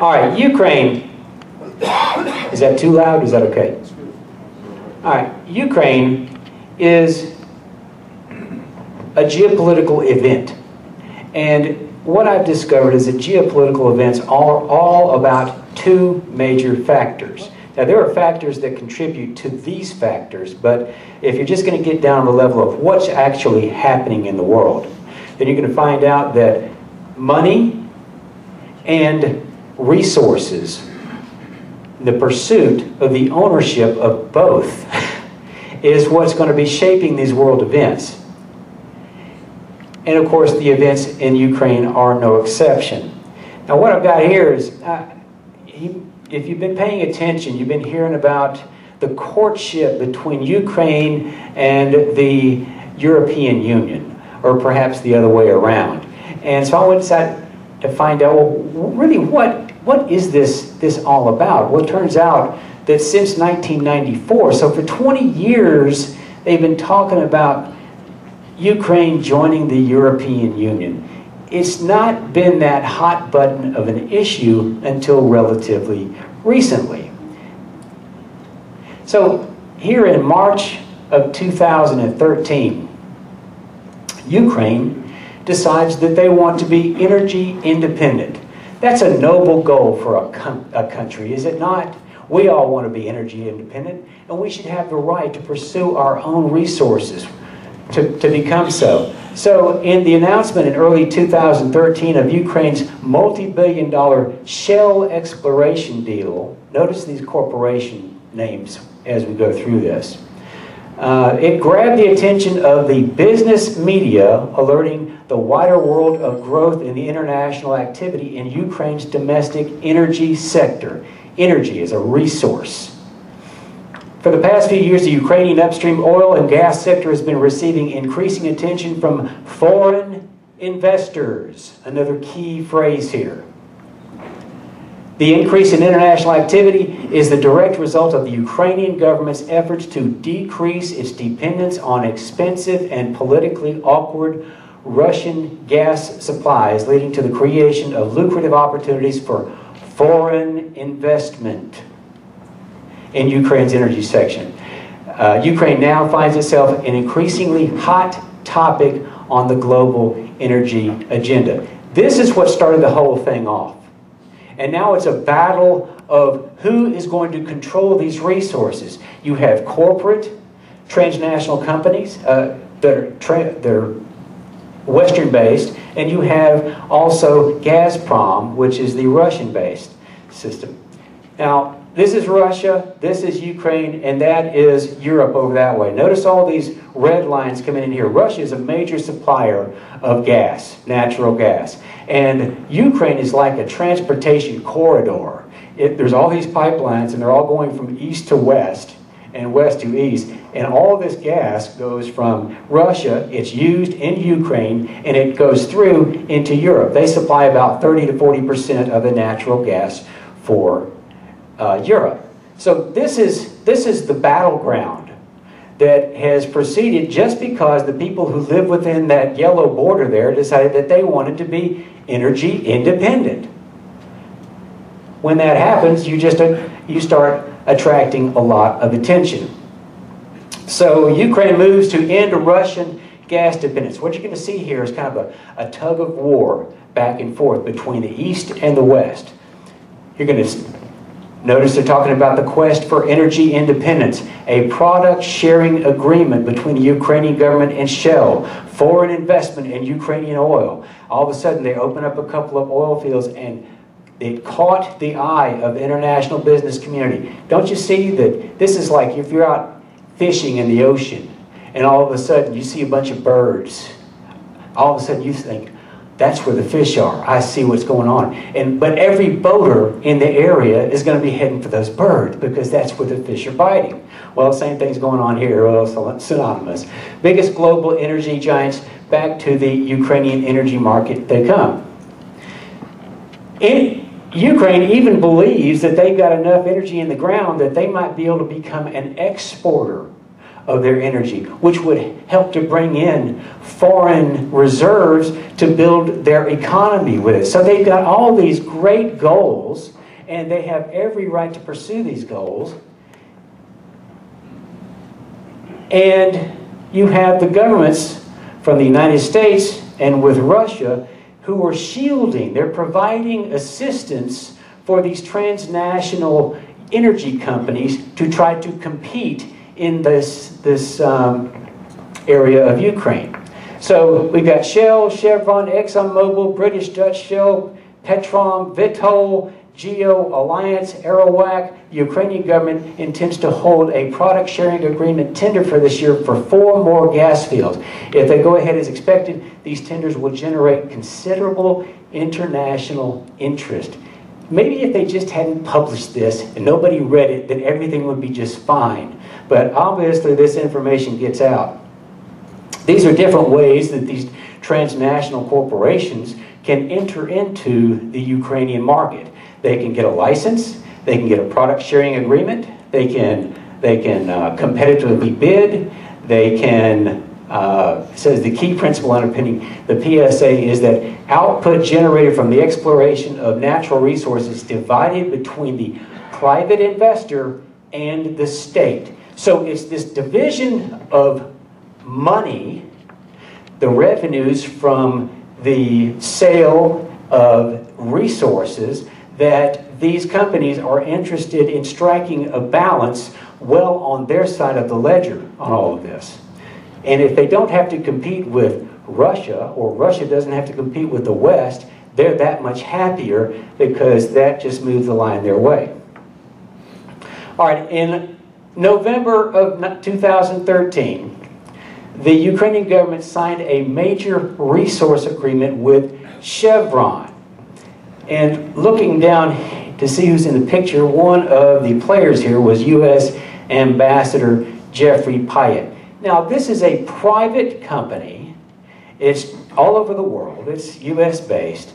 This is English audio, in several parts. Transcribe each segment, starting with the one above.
All right, Ukraine. Is that too loud? Is that okay? All right, Ukraine is a geopolitical event. And what I've discovered is that geopolitical events are all about two major factors. Now, there are factors that contribute to these factors, but if you're just going to get down to the level of what's actually happening in the world, then you're going to find out that money and resources, the pursuit of the ownership of both, is what's going to be shaping these world events. And of course, the events in Ukraine are no exception. Now, what I've got here is, if you've been paying attention, you've been hearing about the courtship between Ukraine and the European Union, or perhaps the other way around. And so I went inside to find out, well, really, what is this all about? Well, it turns out that since 1994, so for 20 years, they've been talking about Ukraine joining the European Union. It's not been that hot button of an issue until relatively recently. So here in March of 2013, Ukraine decides that they want to be energy independent. That's a noble goal for a country, is it not? We all want to be energy independent, and we should have the right to pursue our own resources to become so. So in the announcement in early 2013 of Ukraine's multi-billion-dollar shale exploration deal, notice these corporation names as we go through this. It grabbed the attention of the business media, alerting the wider world of growth in the international activity in Ukraine's domestic energy sector. Energy is a resource. For the past few years, the Ukrainian upstream oil and gas sector has been receiving increasing attention from foreign investors. Another key phrase here. The increase in international activity is the direct result of the Ukrainian government's efforts to decrease its dependence on expensive and politically awkward Russian gas supplies, leading to the creation of lucrative opportunities for foreign investment in Ukraine's energy section. Ukraine now finds itself an increasingly hot topic on the global energy agenda. This is what started the whole thing off. And now it's a battle of who is going to control these resources. You have corporate, transnational companies that are Western-based, and you have also Gazprom, which is the Russian-based system. Now, this is Russia, this is Ukraine, and that is Europe over that way. Notice all these red lines coming in here. Russia is a major supplier of gas, natural gas. And Ukraine is like a transportation corridor. There's all these pipelines, and they're all going from east to west and west to east. And all this gas goes from Russia, it's used in Ukraine, and it goes through into Europe. They supply about 30 to 40% of the natural gas for Europe. So this is the battleground that has proceeded just because the people who live within that yellow border there decided that they wanted to be energy independent. When that happens, you start attracting a lot of attention. So Ukraine moves to end Russian gas dependence. What you're going to see here is kind of a tug of war back and forth between the East and the West. You're going to notice they're talking about the quest for energy independence, a product sharing agreement between the Ukrainian government and Shell, foreign investment in Ukrainian oil. All of a sudden they open up a couple of oil fields and it caught the eye of the international business community. Don't you see that this is like if you're out fishing in the ocean and all of a sudden you see a bunch of birds. All of a sudden you think, that's where the fish are. I see what's going on. But every boater in the area is going to be heading for those birds because that's where the fish are biting. Well, the same thing's going on here. Well, synonymous. Biggest global energy giants, back to the Ukrainian energy market they come. Ukraine even believes that they've got enough energy in the ground that they might be able to become an exporter of their energy, which would help to bring in foreign reserves to build their economy with it. So they've got all these great goals, and they have every right to pursue these goals. And you have the governments from the United States and with Russia who are shielding, they're providing assistance for these transnational energy companies to try to compete in this area of Ukraine. So we've got Shell, Chevron, ExxonMobil, British Dutch Shell, Petrom, Vitol, Geo, Alliance, Arawak. The Ukrainian government intends to hold a product sharing agreement tender for this year for 4 more gas fields. If they go ahead as expected, these tenders will generate considerable international interest. Maybe if they just hadn't published this and nobody read it, then everything would be just fine. But obviously this information gets out. These are different ways that these transnational corporations can enter into the Ukrainian market. They can get a license, they can get a product sharing agreement, they can competitively bid, they can, says the key principle underpinning the PSA is that output generated from the exploration of natural resources divided between the private investor and the state. So it's this division of money, the revenues from the sale of resources, that these companies are interested in striking a balance well on their side of the ledger on all of this. And if they don't have to compete with Russia, or Russia doesn't have to compete with the West, they're that much happier because that just moves the line their way. All right, in November of 2013, the Ukrainian government signed a major resource agreement with Chevron. And looking down to see who's in the picture, one of the players here was U.S. Ambassador Jeffrey Pyatt. Now, this is a private company. It's all over the world. It's U.S.-based.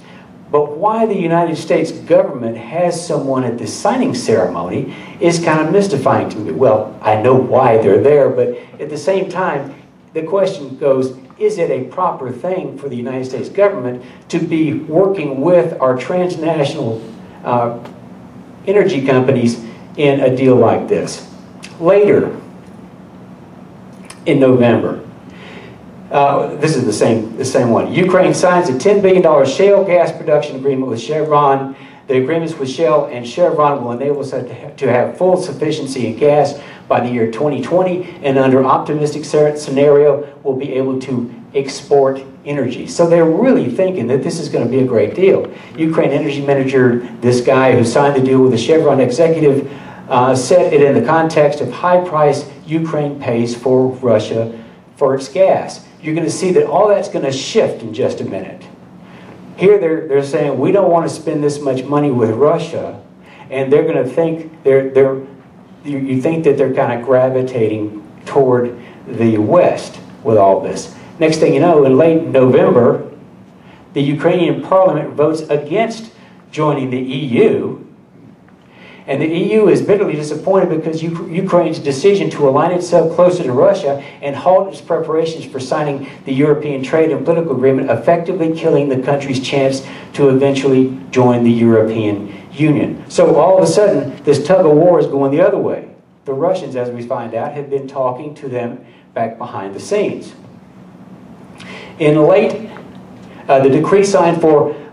But why the United States government has someone at the signing ceremony is kind of mystifying to me. Well, I know why they're there, but at the same time, the question goes, is it a proper thing for the United States government to be working with our transnational energy companies in a deal like this? Later, in November, this is the same one. Ukraine signs a $10 billion shale gas production agreement with Chevron. The agreements with Shell and Chevron will enable us to have full sufficiency in gas by the year 2020, and under optimistic scenario, we'll be able to export energy. So they're really thinking that this is going to be a great deal. Ukraine energy manager, this guy who signed the deal with the Chevron executive, said it in the context of high price Ukraine pays for Russia for its gas. You're going to see that all that's going to shift in just a minute. Here they're saying, we don't want to spend this much money with Russia, and they're going to think, you think that they're kind of gravitating toward the West with all this. Next thing you know, in late November, the Ukrainian parliament votes against joining the EU, and the EU is bitterly disappointed because Ukraine's decision to align itself closer to Russia and halt its preparations for signing the European Trade and Political Agreement, effectively killing the country's chance to eventually join the European Union. So all of a sudden, this tug of war is going the other way. The Russians, as we find out, have been talking to them back behind the scenes. In late, the decree signed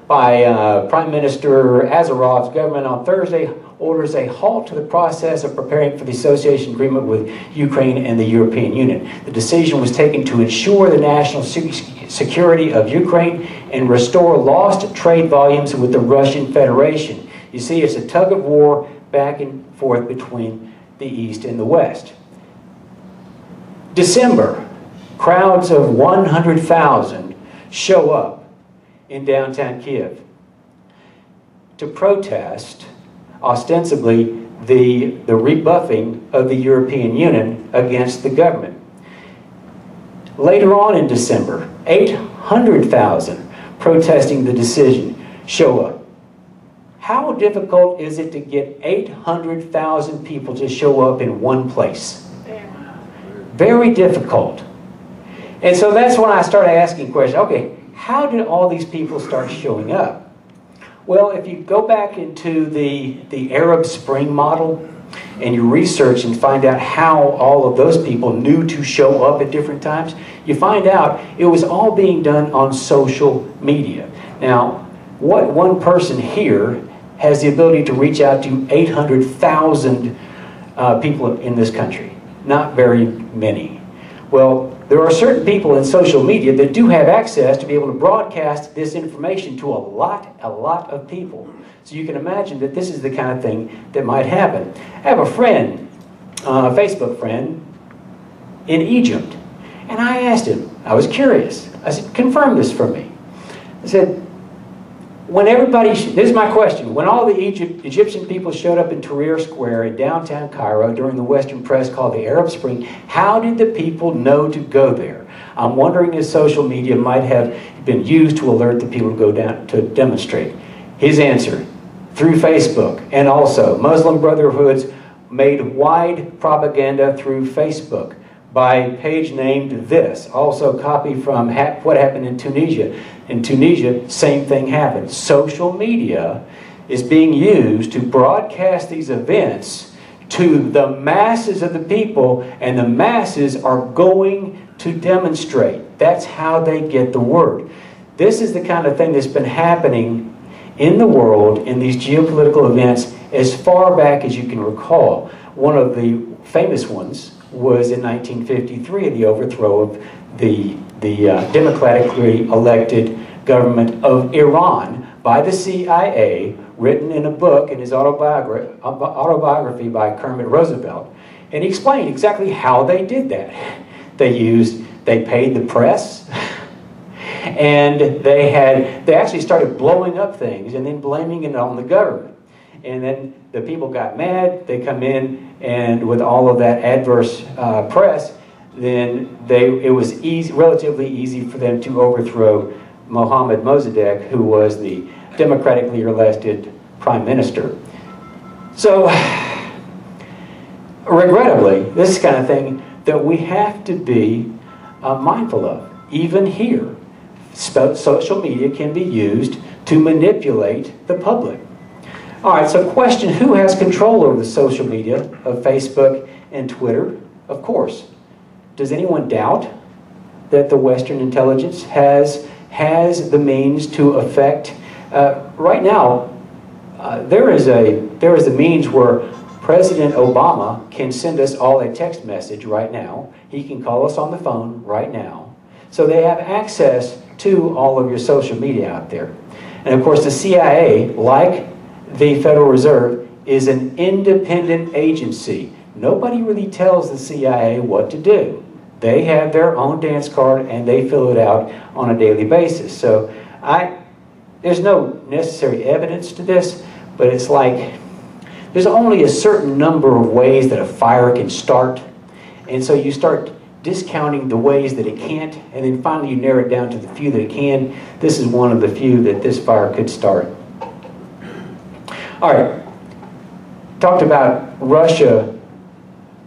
by Prime Minister Azarov's government on Thursday orders a halt to the process of preparing for the association agreement with Ukraine and the European Union. The decision was taken to ensure the national security of Ukraine and restore lost trade volumes with the Russian Federation. You see, it's a tug of war back and forth between the East and the West. December, crowds of 100,000 show up in downtown Kiev to protest, ostensibly, the rebuffing of the European Union against the government. Later on in December, 800,000 protesting the decision show up. How difficult is it to get 800,000 people to show up in one place? Very difficult. And so that's when I started asking questions. Okay, how did all these people start showing up? Well, if you go back into the Arab Spring model and you research and find out how all of those people knew to show up at different times, you find out it was all being done on social media. Now, what one person here has the ability to reach out to 800,000 people in this country? Not very many. Well, there are certain people in social media that do have access to be able to broadcast this information to a lot of people. So you can imagine that this is the kind of thing that might happen. I have a friend, a Facebook friend, in Egypt. And I asked him, I was curious. I said, confirm this for me. I said, when everybody, this is my question, when all the Egyptian people showed up in Tahrir Square in downtown Cairo during the Western press called the Arab Spring, how did the people know to go there? I'm wondering if social media might have been used to alert the people to go down to demonstrate. His answer, through Facebook, and also Muslim Brotherhoods made wide propaganda through Facebook by a page named this. Also copy from what happened in Tunisia. In Tunisia, same thing happened. Social media is being used to broadcast these events to the masses of the people, and the masses are going to demonstrate. That's how they get the word. This is the kind of thing that's been happening in the world in these geopolitical events as far back as you can recall. One of the famous ones was in 1953, the overthrow of the democratically elected government of Iran by the CIA, written in a book in his autobiography by Kermit Roosevelt. And he explained exactly how they did that. They paid the press, and they actually started blowing up things and then blaming it on the government. And then the people got mad, they come in, and with all of that adverse press, then it was relatively easy for them to overthrow Mohammad Mossadegh, who was the democratically elected prime minister. So, regrettably, this is the kind of thing that we have to be mindful of. Even here, social media can be used to manipulate the public. All right, so question, who has control over the social media of Facebook and Twitter? Of course. Does anyone doubt that the Western intelligence has the means to affect? Right now, there is a means where President Obama can send us all a text message right now. He can call us on the phone right now. So they have access to all of your social media out there. And of course, the CIA, like the Federal Reserve, is an independent agency. Nobody really tells the CIA what to do. They have their own dance card and they fill it out on a daily basis. So there's no necessary evidence to this, but it's like there's only a certain number of ways that a fire can start. And so you start discounting the ways that it can't, and then finally you narrow it down to the few that it can. This is one of the few that this fire could start. All right, talked about Russia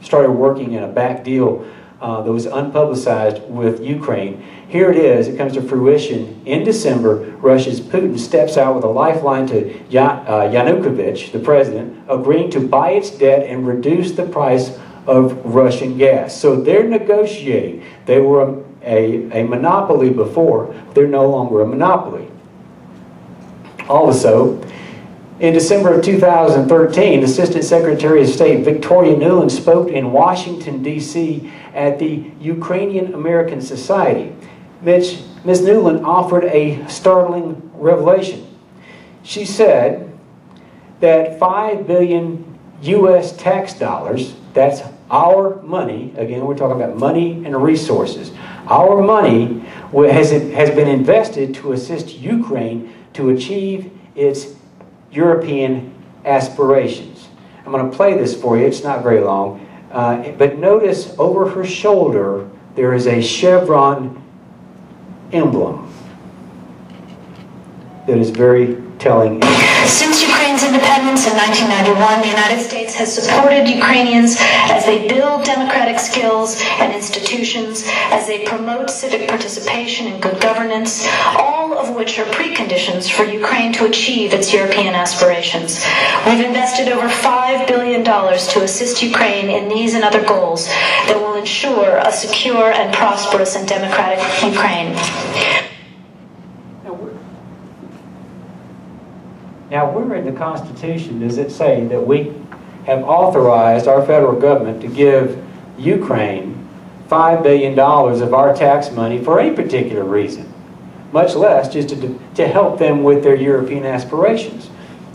started working in a back deal that was unpublicized with Ukraine. Here it is, it comes to fruition. In December, Russia's Putin steps out with a lifeline to Yanukovych, the president, agreeing to buy its debt and reduce the price of Russian gas. So they're negotiating. They were a monopoly before. They're no longer a monopoly. Also, in December of 2013, Assistant Secretary of State Victoria Nuland spoke in Washington, D.C. at the Ukrainian American Society. Ms. Nuland offered a startling revelation. She said that 5 billion U.S. tax dollars, that's our money, again we're talking about money and resources, our money has been invested to assist Ukraine to achieve its European aspirations. I'm going to play this for you, it's not very long, but notice over her shoulder there is a chevron emblem that is very telling. Since Ukraine's independence in 1991, the United States has supported Ukrainians as they build democratic skills and institutions, as they promote civic participation and good governance, all of which are preconditions for Ukraine to achieve its European aspirations. We've invested over $5 billion to assist Ukraine in these and other goals that will ensure a secure and prosperous and democratic Ukraine. Now, where in the Constitution does it say that we have authorized our federal government to give Ukraine $5 billion of our tax money for any particular reason, much less just to help them with their European aspirations?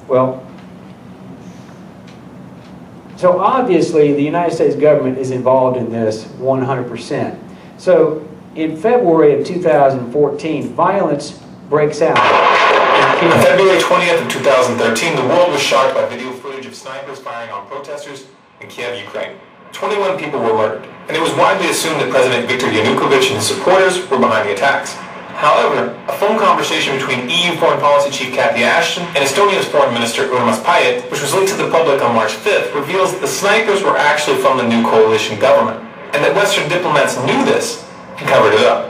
Well, so obviously the United States government is involved in this 100%. So in February of 2014, violence breaks out. On February 20th of 2013, the world was shocked by video footage of snipers firing on protesters in Kiev, Ukraine. 21 people were murdered, and it was widely assumed that President Viktor Yanukovych and his supporters were behind the attacks. However, a phone conversation between EU Foreign Policy Chief Cathy Ashton and Estonia's Foreign Minister Urmas Paet, which was leaked to the public on March 5th, reveals that the snipers were actually from the new coalition government, and that Western diplomats knew this and covered it up.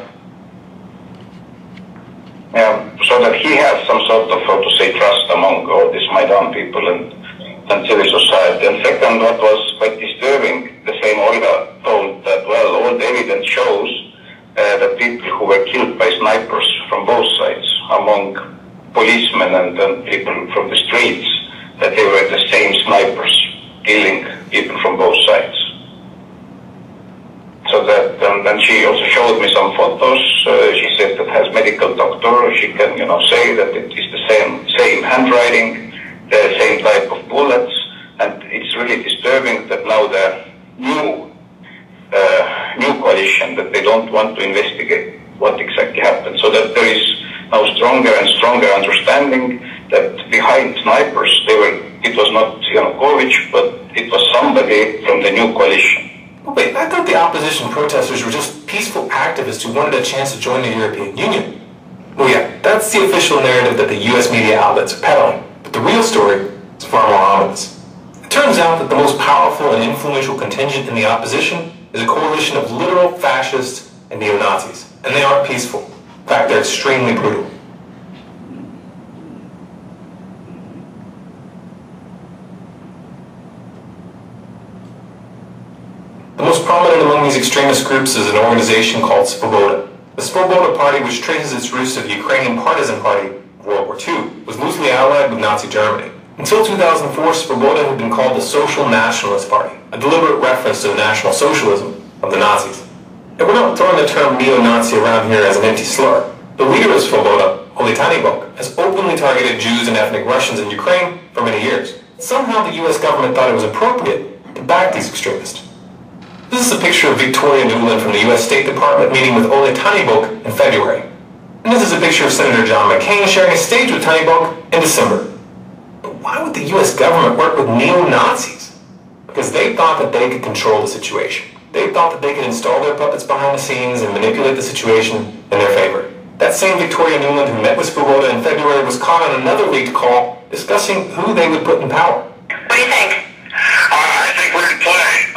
So that he has some sort of, how to say, trust among all these Maidan people and civil society. And second, what was quite disturbing, the same Olga told that, well, all the evidence shows that people who were killed by snipers from both sides, among policemen and people from the streets, that they were the same snipers killing people from both sides. So that, then she also showed me some photos. She said that has medical doctor. She can, say that it is the same handwriting, the same type of bullets, and it's really disturbing that now the new coalition, that they don't want to investigate what exactly happened. So that there is now stronger and stronger understanding that behind snipers, it was not Yanukovych, but it was somebody from the new coalition. Wait, I thought the opposition protesters were just peaceful activists who wanted a chance to join the European Union. Well, yeah, that's the official narrative that the US media outlets are peddling, but the real story is far more ominous. It turns out that the most powerful and influential contingent in the opposition is a coalition of literal fascists and neo-Nazis, and they aren't peaceful. In fact, they're extremely brutal. The most prominent among these extremist groups is an organization called Svoboda. The Svoboda Party, which traces its roots to the Ukrainian partisan party of World War II, was loosely allied with Nazi Germany. Until 2004, Svoboda had been called the Social Nationalist Party, a deliberate reference to the National Socialism of the Nazis. And we're not throwing the term neo-Nazi around here as an empty slur. The leader of Svoboda, Oleg Tanibok, has openly targeted Jews and ethnic Russians in Ukraine for many years. Somehow the US government thought it was appropriate to back these extremists. This is a picture of Victoria Nuland from the US State Department meeting with Oleg Tanibok in February. And this is a picture of Senator John McCain sharing a stage with Tanibok in December. But why would the US government work with neo-Nazis? Because they thought that they could control the situation. They thought that they could install their puppets behind the scenes and manipulate the situation in their favor. That same Victoria Nuland who met with Svoboda in February was caught on another leaked call discussing who they would put in power. What do you think? I think we're in play.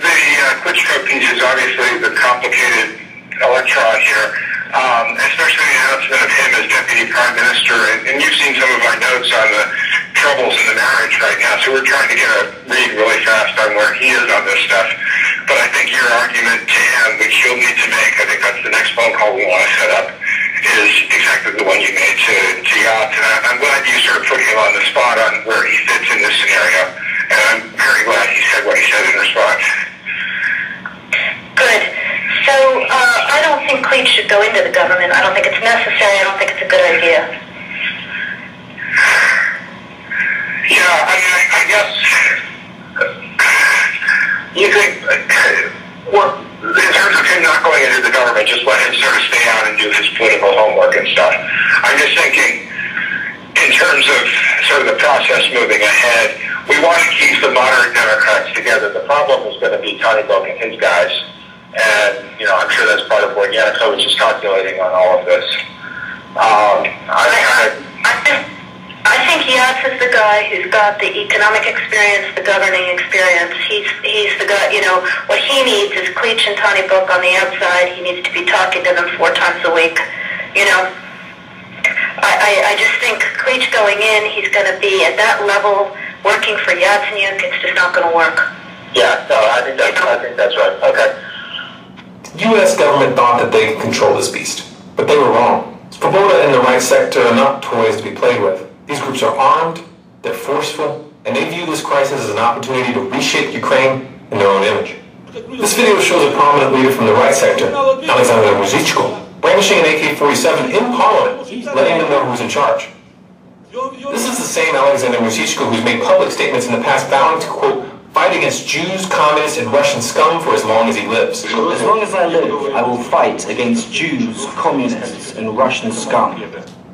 The Klitschko piece is obviously the complicated electron here, especially the announcement of him as Deputy Prime Minister. And you've seen some of our notes on the troubles in the marriage right now, so we're trying to get a read really fast on where he is on this stuff. But I think your argument to him, which you'll need to make, I think that's the next phone call we want to set up, is exactly the one you made to Yacht. And I'm glad you sort of put him on the spot on where he fits in this scenario. And I'm very glad he said what he said in response. Good. So I don't think Cleach should go into the government. I don't think it's necessary. I don't think it's a good idea. Yeah, I mean, I guess you could, in terms of him not going into the government, just let him sort of stay out and do his political homework and stuff. I'm just thinking, in terms of sort of the process moving ahead, we want to keep the moderate Democrats together. The problem is going to be Tanibok and his guys. And, I'm sure that's part of what Yanukovych is calculating on all of this. I think Yats is the guy who's got the economic experience, the governing experience. He's the guy, you know, what he needs is Cleach and Tony Book on the outside. He needs to be talking to them 4 times a week, you know. I just think Cleach going in, he's going to be at that level working for Yatsenyuk. It's just not going to work. Yeah, no, I think that's right. Okay. The U.S. government thought that they could control this beast, but they were wrong. Svoboda and the right sector are not toys to be played with. These groups are armed, they're forceful, and they view this crisis as an opportunity to reshape Ukraine in their own image. This video shows a prominent leader from the right sector, Alexander Muzhichko, brandishing an AK-47 in Parliament, letting them know who's in charge. This is the same Alexander Muzhichko who's made public statements in the past vowing to, quote, fight against Jews, communists, and Russian scum for as long as he lives. As long as I live, I will fight against Jews, communists, and Russian scum.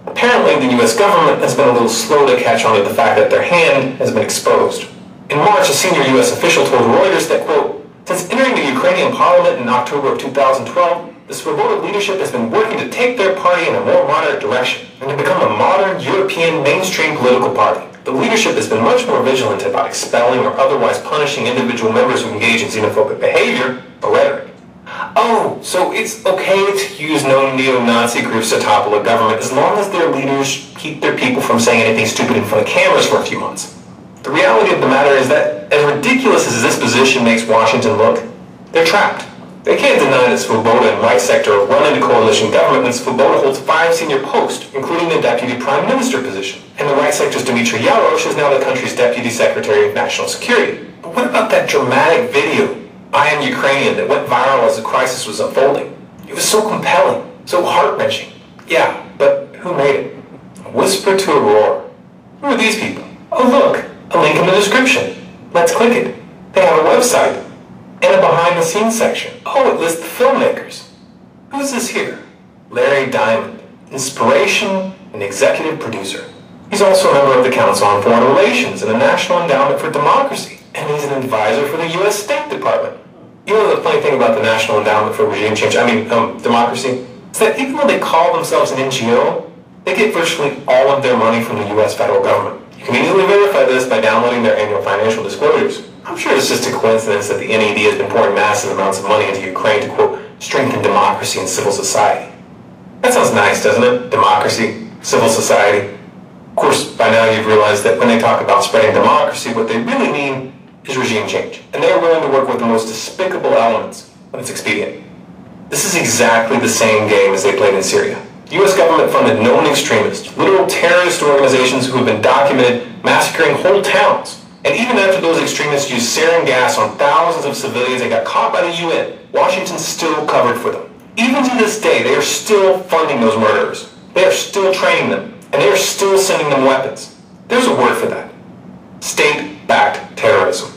Apparently, the U.S. government has been a little slow to catch on to the fact that their hand has been exposed. In March, a senior U.S. official told Reuters that, quote, since entering the Ukrainian parliament in October of 2012, the Svoboda leadership has been working to take their party in a more moderate direction and to become a modern, European, mainstream political party. The leadership has been much more vigilant about expelling or otherwise punishing individual members who engage in xenophobic behavior or rhetoric. Oh, so it's okay to use known neo-Nazi groups to topple a government as long as their leaders keep their people from saying anything stupid in front of cameras for a few months. The reality of the matter is that, as ridiculous as this position makes Washington look, they're trapped. They can't deny that Svoboda and right sector have run into coalition government, and Svoboda holds 5 senior posts, including the deputy prime minister position. And the right sector's Dmitry Yarosh is now the country's deputy secretary of national security. But what about that dramatic video, I Am Ukrainian, that went viral as the crisis was unfolding? It was so compelling, so heart-wrenching. Yeah, but who made it? A whisper to a roar. Who are these people? Oh look, a link in the description. Let's click it. They have a website and a behind-the-scenes section. Oh, it lists the filmmakers. Who's this here? Larry Diamond, inspiration and executive producer. He's also a member of the Council on Foreign Relations and the National Endowment for Democracy, and he's an advisor for the U.S. State Department. You know the funny thing about the National Endowment for Regime Change, Democracy, is that even though they call themselves an NGO, they get virtually all of their money from the U.S. federal government. You can easily verify this by downloading their annual financial disclosures. I'm sure it's just a coincidence that the NED has been pouring massive amounts of money into Ukraine to, quote, strengthen democracy and civil society. That sounds nice, doesn't it? Democracy, civil society. Of course, by now you've realized that when they talk about spreading democracy, what they really mean is regime change. And they are willing to work with the most despicable elements when it's expedient. This is exactly the same game as they played in Syria. The U.S. government funded known extremists, literal terrorist organizations who have been documented massacring whole towns. And even after those extremists used sarin gas on thousands of civilians and got caught by the UN, Washington still covered for them. Even to this day, they are still funding those murderers. They are still training them, and they are still sending them weapons. There's a word for that. State-backed terrorism.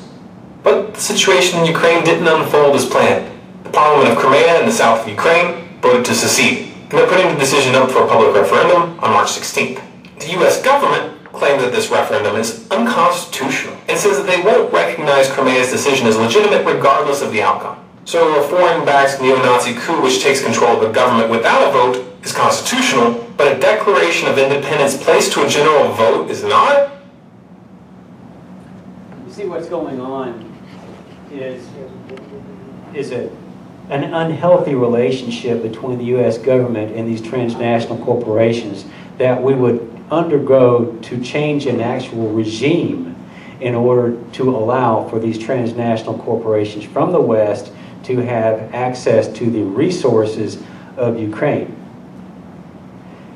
But the situation in Ukraine didn't unfold as planned. The Parliament of Crimea in the south of Ukraine voted to secede, and they're putting the decision up for a public referendum on March 16th. The U.S. government claims that this referendum is unconstitutional and says that they won't recognize Crimea's decision as legitimate regardless of the outcome. So a foreign-backed neo-Nazi coup which takes control of the government without a vote is constitutional, but a declaration of independence placed to a general vote is not? You see what's going on is an unhealthy relationship between the U.S. government and these transnational corporations that we would undergo to change an actual regime in order to allow for these transnational corporations from the West to have access to the resources of Ukraine.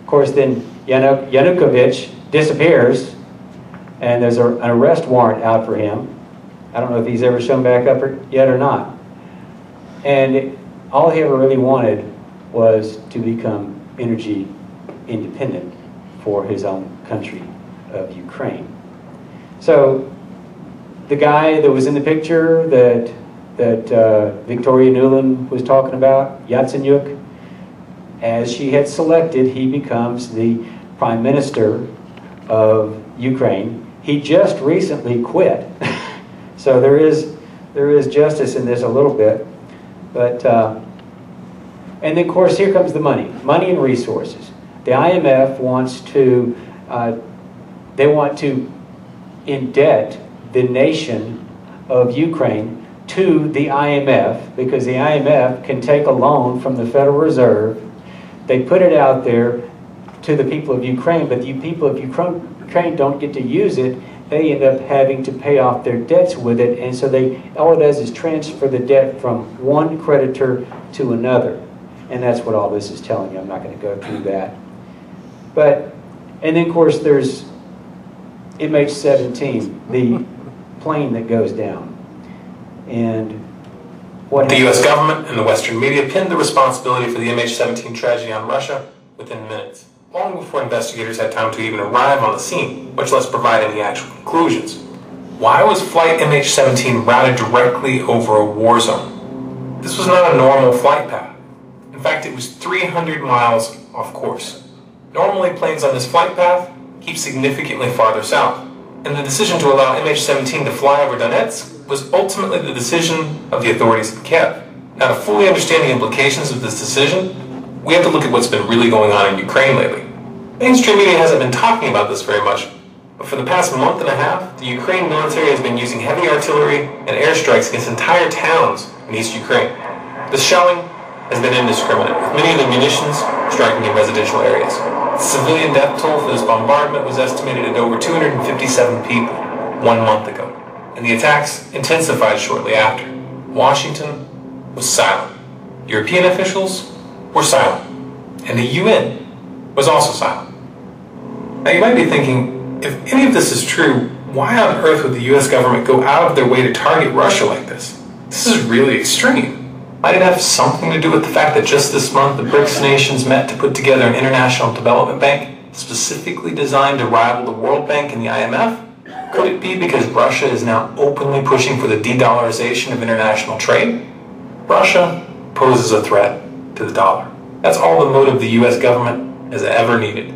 Of course, then Yanukovych disappears, and there's an arrest warrant out for him. I don't know if he's ever shown back up yet or not. And all he ever really wanted was to become energy independent for his own country of Ukraine. So the guy that was in the picture that Victoria Nuland was talking about, Yatsenyuk, as she had selected, he becomes the Prime Minister of Ukraine. He just recently quit. So there is justice in this a little bit. But, and then of course here comes the money and resources. The IMF wants to They want to indebt the nation of Ukraine to the IMF, because the IMF can take a loan from the Federal Reserve. They put it out there to the people of Ukraine, but the people of Ukraine don't get to use it. They end up having to pay off their debts with it, and so all it does is transfer the debt from one creditor to another. And that's what all this is telling you. I'm not going to go through that. And then of course there's MH17, the plane that goes down. And what the U.S. government and the Western media pinned the responsibility for the MH17 tragedy on Russia within minutes, long before investigators had time to even arrive on the scene, much less provide any actual conclusions. Why was flight MH17 routed directly over a war zone? This was not a normal flight path. In fact, it was 300 miles off course. Normally, planes on this flight path keep significantly farther south, and the decision to allow MH17 to fly over Donetsk was ultimately the decision of the authorities in Kiev. Now, to fully understand the implications of this decision, we have to look at what's been really going on in Ukraine lately. Mainstream media hasn't been talking about this very much, but for the past month and a half, the Ukraine military has been using heavy artillery and airstrikes against entire towns in East Ukraine. The shelling has been indiscriminate, with many of the munitions striking in residential areas. The civilian death toll for this bombardment was estimated at over 257 people 1 month ago, and the attacks intensified shortly after. Washington was silent. European officials were silent, and the UN was also silent. Now you might be thinking, if any of this is true, why on earth would the US government go out of their way to target Russia like this? This is really extreme. Might it have something to do with the fact that just this month the BRICS nations met to put together an international development bank specifically designed to rival the World Bank and the IMF? Could it be because Russia is now openly pushing for the de-dollarization of international trade? Russia poses a threat to the dollar. That's all the motive the US government has ever needed.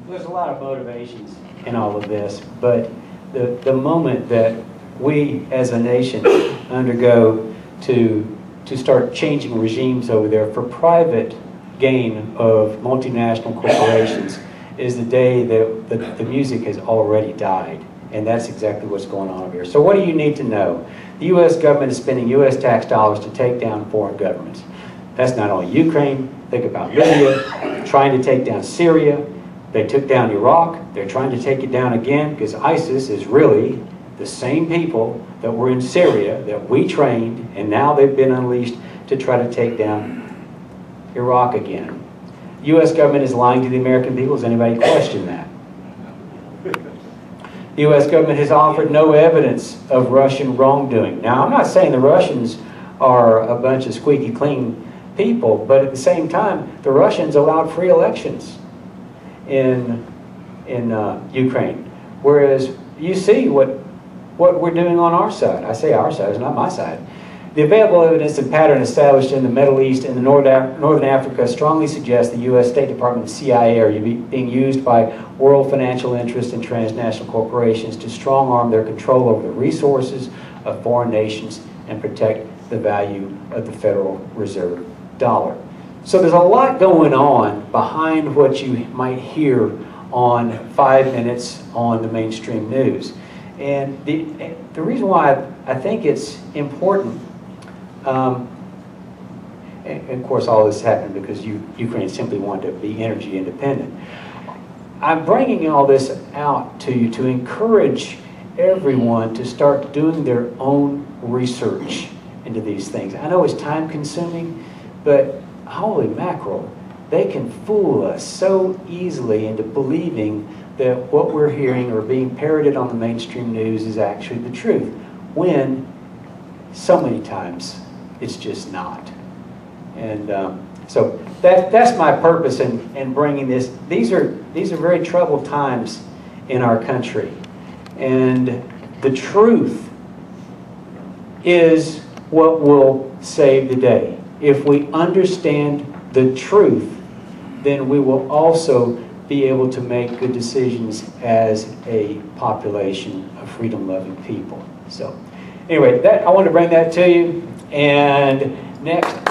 There's a lot of motivations in all of this, but the moment that we as a nation undergo to start changing regimes over there for private gain of multinational corporations is the day that the music has already died. And that's exactly what's going on over here. So what do you need to know? The U.S. government is spending U.S. tax dollars to take down foreign governments. That's not only Ukraine. Think about Libya, trying to take down Syria. They took down Iraq. They're trying to take it down again because ISIS is really the same people that were in Syria that we trained, and now they've been unleashed to try to take down Iraq again. The U.S. government is lying to the American people. Does anybody question that? The U.S. government has offered no evidence of Russian wrongdoing. Now, I'm not saying the Russians are a bunch of squeaky clean people, but at the same time, the Russians allowed free elections in Ukraine. Whereas you see what we're doing on our side. I say our side, it's not my side. The available evidence and pattern established in the Middle East and Northern Africa strongly suggests the U.S. State Department and CIA are being used by world financial interests and transnational corporations to strong-arm their control over the resources of foreign nations and protect the value of the Federal Reserve dollar. So there's a lot going on behind what you might hear on 5 minutes on the mainstream news. And the reason why I think it's important, and of course all this happened because Ukraine simply wanted to be energy independent. I'm bringing all this out to you to encourage everyone to start doing their own research into these things. I know it's time consuming, but holy mackerel, they can fool us so easily into believing that what we're hearing or being parroted on the mainstream news is actually the truth, when so many times it's just not. And so that's my purpose in bringing this. These are very troubled times in our country, and the truth is what will save the day. If we understand the truth, then we will also be able to make good decisions as a population of freedom-loving people. So anyway, I want to bring that to you. And next